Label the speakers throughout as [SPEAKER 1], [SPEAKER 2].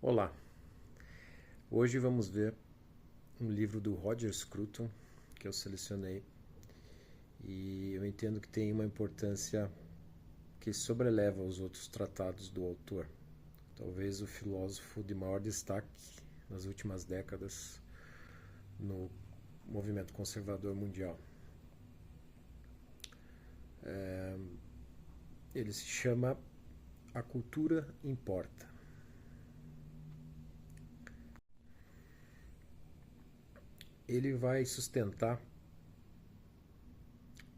[SPEAKER 1] Olá, hoje vamos ver um livro do Roger Scruton que eu selecionei e eu entendo que tem uma importância que sobreleva os outros tratados do autor. Talvez o filósofo de maior destaque nas últimas décadas no movimento conservador mundial. Ele se chama A Cultura Importa. Ele vai sustentar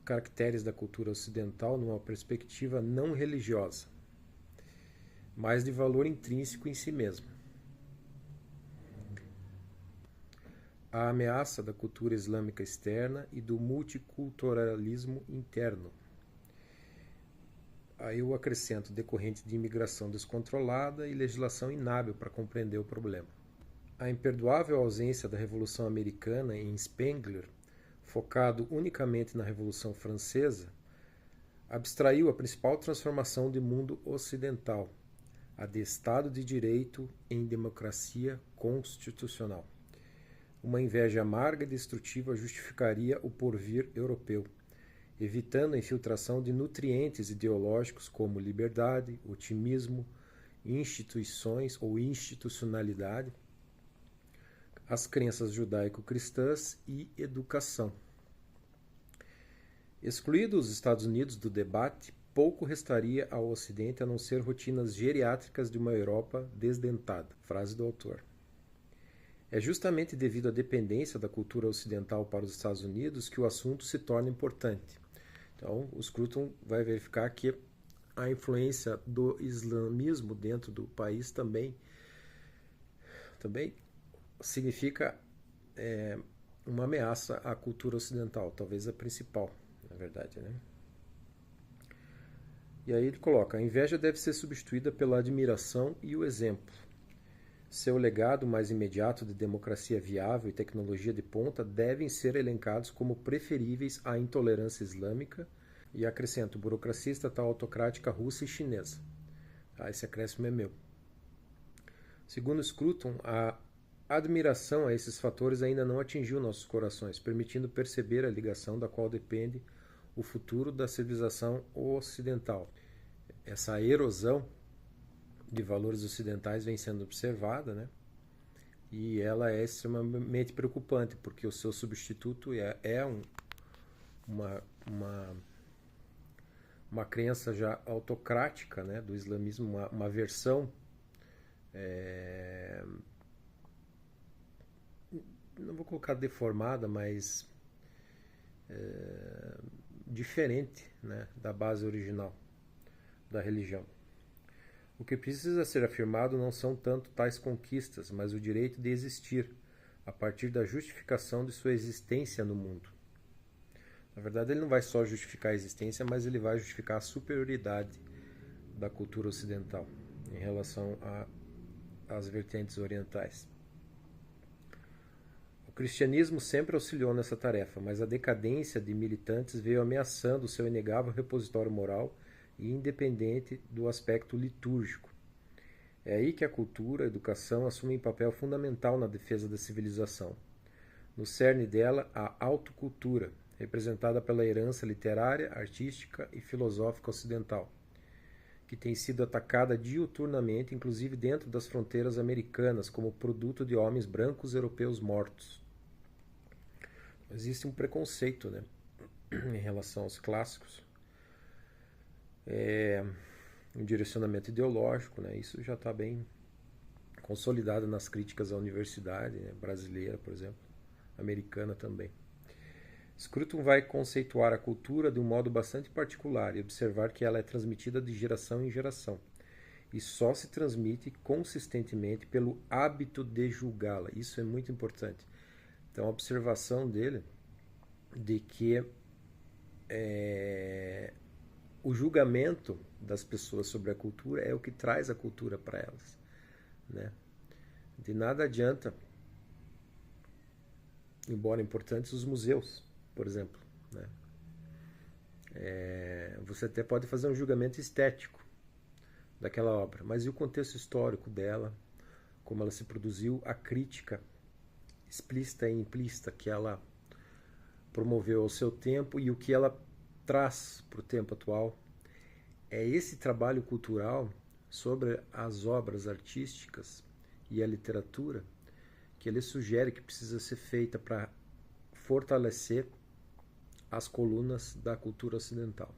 [SPEAKER 1] caracteres da cultura ocidental numa perspectiva não religiosa, mas de valor intrínseco em si mesma. A ameaça da cultura islâmica externa e do multiculturalismo interno. Aí eu acrescento decorrente de imigração descontrolada e legislação inábil para compreender o problema. A imperdoável ausência da Revolução Americana em Spengler, focado unicamente na Revolução Francesa, abstraiu a principal transformação do mundo ocidental, a de Estado de Direito em democracia constitucional. Uma inveja amarga e destrutiva justificaria o porvir europeu, evitando a infiltração de nutrientes ideológicos como liberdade, otimismo, instituições ou institucionalidade, as crenças judaico-cristãs e educação. Excluídos os Estados Unidos do debate, pouco restaria ao Ocidente a não ser rotinas geriátricas de uma Europa desdentada. Frase do autor. É justamente devido à dependência da cultura ocidental para os Estados Unidos que o assunto se torna importante. Então, o Scruton vai verificar que a influência do islamismo dentro do país também significa uma ameaça à cultura ocidental, talvez a principal, na verdade, né? E aí ele coloca: a inveja deve ser substituída pela admiração e o exemplo. Seu legado mais imediato de democracia viável e tecnologia de ponta devem ser elencados como preferíveis à intolerância islâmica e, acrescento, burocracia estatal autocrática russa e chinesa. Esse acréscimo é meu. Segundo Scruton, a admiração a esses fatores ainda não atingiu nossos corações, permitindo perceber a ligação da qual depende o futuro da civilização ocidental. Essa erosão de valores ocidentais vem sendo observada, né? E ela é extremamente preocupante, porque o seu substituto é uma crença já autocrática, né, do islamismo, uma versão não vou colocar deformada, mas diferente, né, da base original da religião. O que precisa ser afirmado não são tanto tais conquistas, mas o direito de existir, a partir da justificação de sua existência no mundo. Na verdade, ele não vai só justificar a existência, mas ele vai justificar a superioridade da cultura ocidental em relação às vertentes orientais. O cristianismo sempre auxiliou nessa tarefa, mas a decadência de militantes veio ameaçando o seu inegável repositório moral e independente do aspecto litúrgico. É aí que a cultura, a educação assumem papel fundamental na defesa da civilização. No cerne dela, a autocultura, representada pela herança literária, artística e filosófica ocidental, que tem sido atacada diuturnamente, inclusive dentro das fronteiras americanas, como produto de homens brancos europeus mortos. Existe um preconceito, né, em relação aos clássicos. Um direcionamento ideológico, né? Isso já está bem consolidado nas críticas à universidade, né, brasileira, por exemplo, americana também. Scruton vai conceituar a cultura de um modo bastante particular e observar que ela é transmitida de geração em geração e só se transmite consistentemente pelo hábito de julgá-la. Isso é muito importante. Então, a observação dele de que o julgamento das pessoas sobre a cultura é o que traz a cultura para elas, né? De nada adianta, embora importantes, os museus, por exemplo, né? Você até pode fazer um julgamento estético daquela obra, mas e o contexto histórico dela, como ela se produziu, a crítica explícita e implícita que ela promoveu ao seu tempo e o que ela traz para o tempo atual. É esse trabalho cultural sobre as obras artísticas e a literatura que ele sugere que precisa ser feita para fortalecer as colunas da cultura ocidental.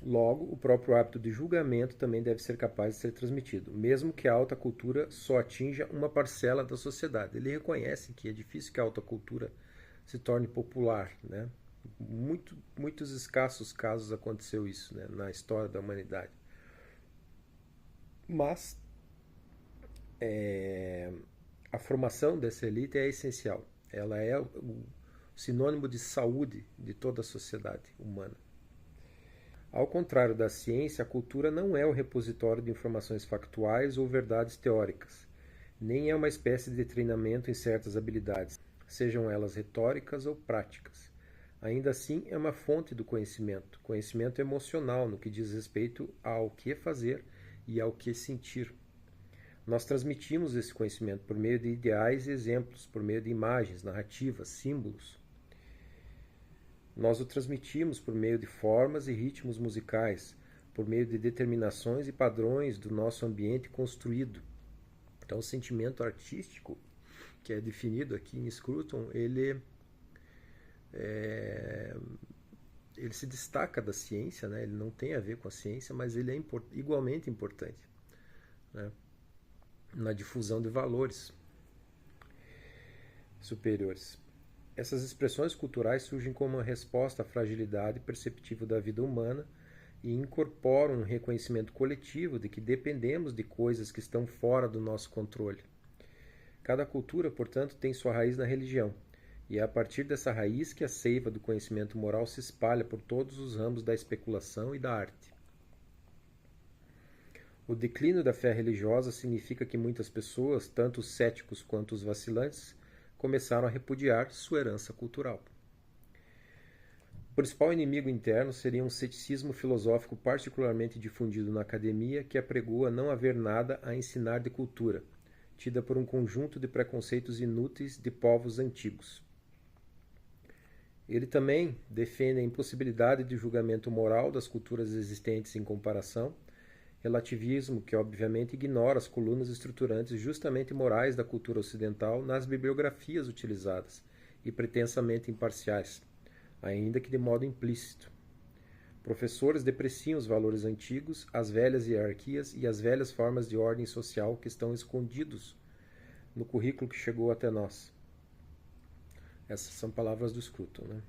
[SPEAKER 1] Logo, o próprio hábito de julgamento também deve ser capaz de ser transmitido, mesmo que a alta cultura só atinja uma parcela da sociedade. Ele reconhece que é difícil que a alta cultura se torne popular, né? Muitos escassos casos aconteceu isso, né, na história da humanidade. Mas a formação dessa elite é essencial. Ela é o sinônimo de saúde de toda a sociedade humana. Ao contrário da ciência, a cultura não é o repositório de informações factuais ou verdades teóricas, nem é uma espécie de treinamento em certas habilidades, sejam elas retóricas ou práticas. Ainda assim, é uma fonte do conhecimento emocional no que diz respeito ao que fazer e ao que sentir. Nós transmitimos esse conhecimento por meio de ideais e exemplos, por meio de imagens, narrativas, símbolos. Nós o transmitimos por meio de formas e ritmos musicais, por meio de determinações e padrões do nosso ambiente construído. Então, o sentimento artístico, que é definido aqui em Scruton, ele se destaca da ciência, né? Ele não tem a ver com a ciência, mas ele é igualmente importante, né, na difusão de valores superiores. Essas expressões culturais surgem como uma resposta à fragilidade perceptível da vida humana e incorporam um reconhecimento coletivo de que dependemos de coisas que estão fora do nosso controle. Cada cultura, portanto, tem sua raiz na religião, e é a partir dessa raiz que a seiva do conhecimento moral se espalha por todos os ramos da especulação e da arte. O declínio da fé religiosa significa que muitas pessoas, tanto os céticos quanto os vacilantes, começaram a repudiar sua herança cultural. O principal inimigo interno seria um ceticismo filosófico particularmente difundido na academia que apregoa não haver nada a ensinar de cultura, tida por um conjunto de preconceitos inúteis de povos antigos. Ele também defende a impossibilidade de julgamento moral das culturas existentes em comparação, relativismo que obviamente ignora as colunas estruturantes justamente morais da cultura ocidental nas bibliografias utilizadas e pretensamente imparciais, ainda que de modo implícito. Professores depreciam os valores antigos, as velhas hierarquias e as velhas formas de ordem social que estão escondidos no currículo que chegou até nós. Essas são palavras do Scruton, né?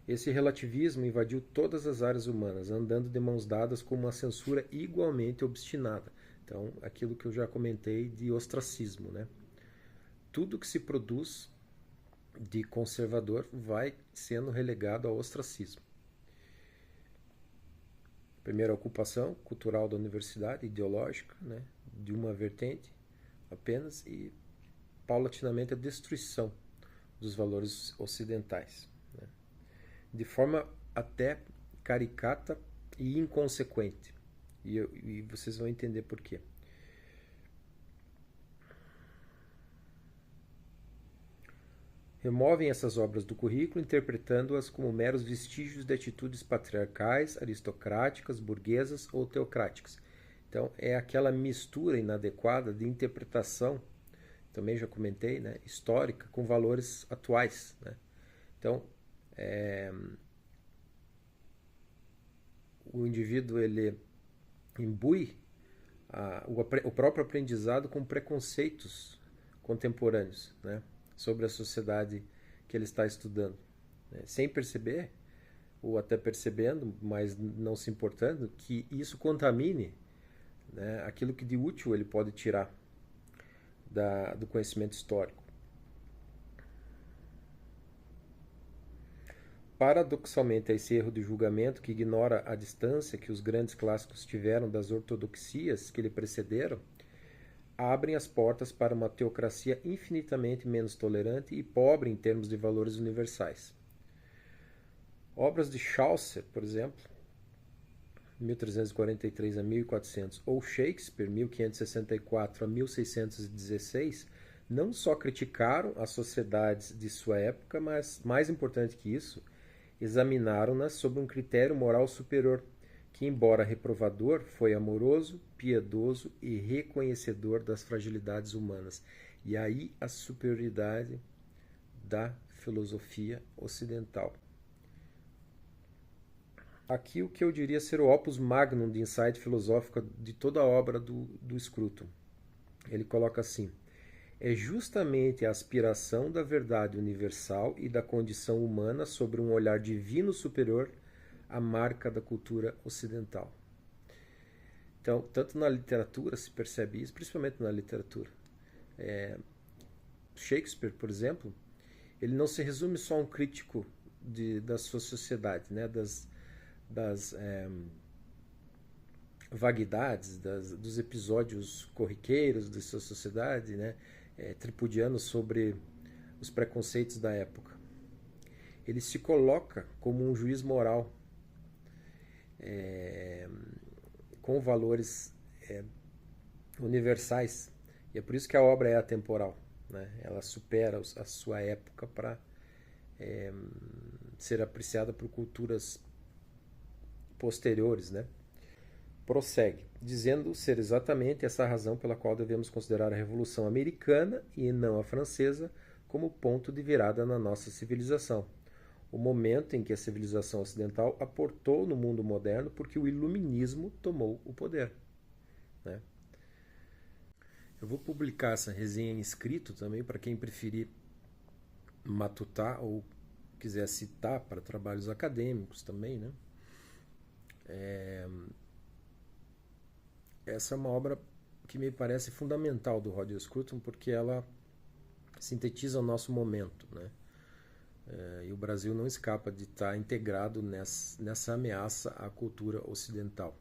[SPEAKER 1] Esse relativismo invadiu todas as áreas humanas, andando de mãos dadas com uma censura igualmente obstinada. Então, aquilo que eu já comentei de ostracismo, né? Tudo que se produz de conservador vai sendo relegado ao ostracismo. Primeiro, a ocupação cultural da universidade, ideológica, né? De uma vertente apenas, e paulatinamente a destruição dos valores ocidentais, né? De forma até caricata e inconsequente. E vocês vão entender por quê. Removem essas obras do currículo, interpretando-as como meros vestígios de atitudes patriarcais, aristocráticas, burguesas ou teocráticas. Então, é aquela mistura inadequada de interpretação, também já comentei, né, histórica, com valores atuais, né? Então, o indivíduo ele imbui o próprio aprendizado com preconceitos contemporâneos, né, sobre a sociedade que ele está estudando, né, sem perceber, ou até percebendo, mas não se importando, que isso contamine, né, aquilo que de útil ele pode tirar do conhecimento histórico. Paradoxalmente, esse erro de julgamento que ignora a distância que os grandes clássicos tiveram das ortodoxias que lhe precederam, abrem as portas para uma teocracia infinitamente menos tolerante e pobre em termos de valores universais. Obras de Chaucer, por exemplo, 1343 a 1400, ou Shakespeare, 1564 a 1616, não só criticaram as sociedades de sua época, mas, mais importante que isso, examinaram-nas sob um critério moral superior, que, embora reprovador, foi amoroso, piedoso e reconhecedor das fragilidades humanas. E aí a superioridade da filosofia ocidental. Aqui o que eu diria ser o opus magnum de insight filosófico de toda a obra do Scruton. Ele coloca assim: é justamente a aspiração da verdade universal e da condição humana sobre um olhar divino superior a marca da cultura ocidental. Então, tanto na literatura se percebe isso, principalmente na literatura. Shakespeare, por exemplo, ele não se resume só a um crítico da sua sociedade, né? das vaguidades, dos episódios corriqueiros de sua sociedade, né? Tripudiano sobre os preconceitos da época. Ele se coloca como um juiz moral, com valores universais. E é por isso que a obra é atemporal, né? Ela supera a sua época para ser apreciada por culturas posteriores, né? Prossegue, dizendo ser exatamente essa a razão pela qual devemos considerar a Revolução Americana e não a francesa como ponto de virada na nossa civilização. O momento em que a civilização ocidental aportou no mundo moderno porque o iluminismo tomou o poder, né? Eu vou publicar essa resenha em escrito também para quem preferir matutar ou quiser citar para trabalhos acadêmicos também, né? Essa é uma obra que me parece fundamental do Roger Scruton porque ela sintetiza o nosso momento, né? E o Brasil não escapa de estar integrado nessa ameaça à cultura ocidental.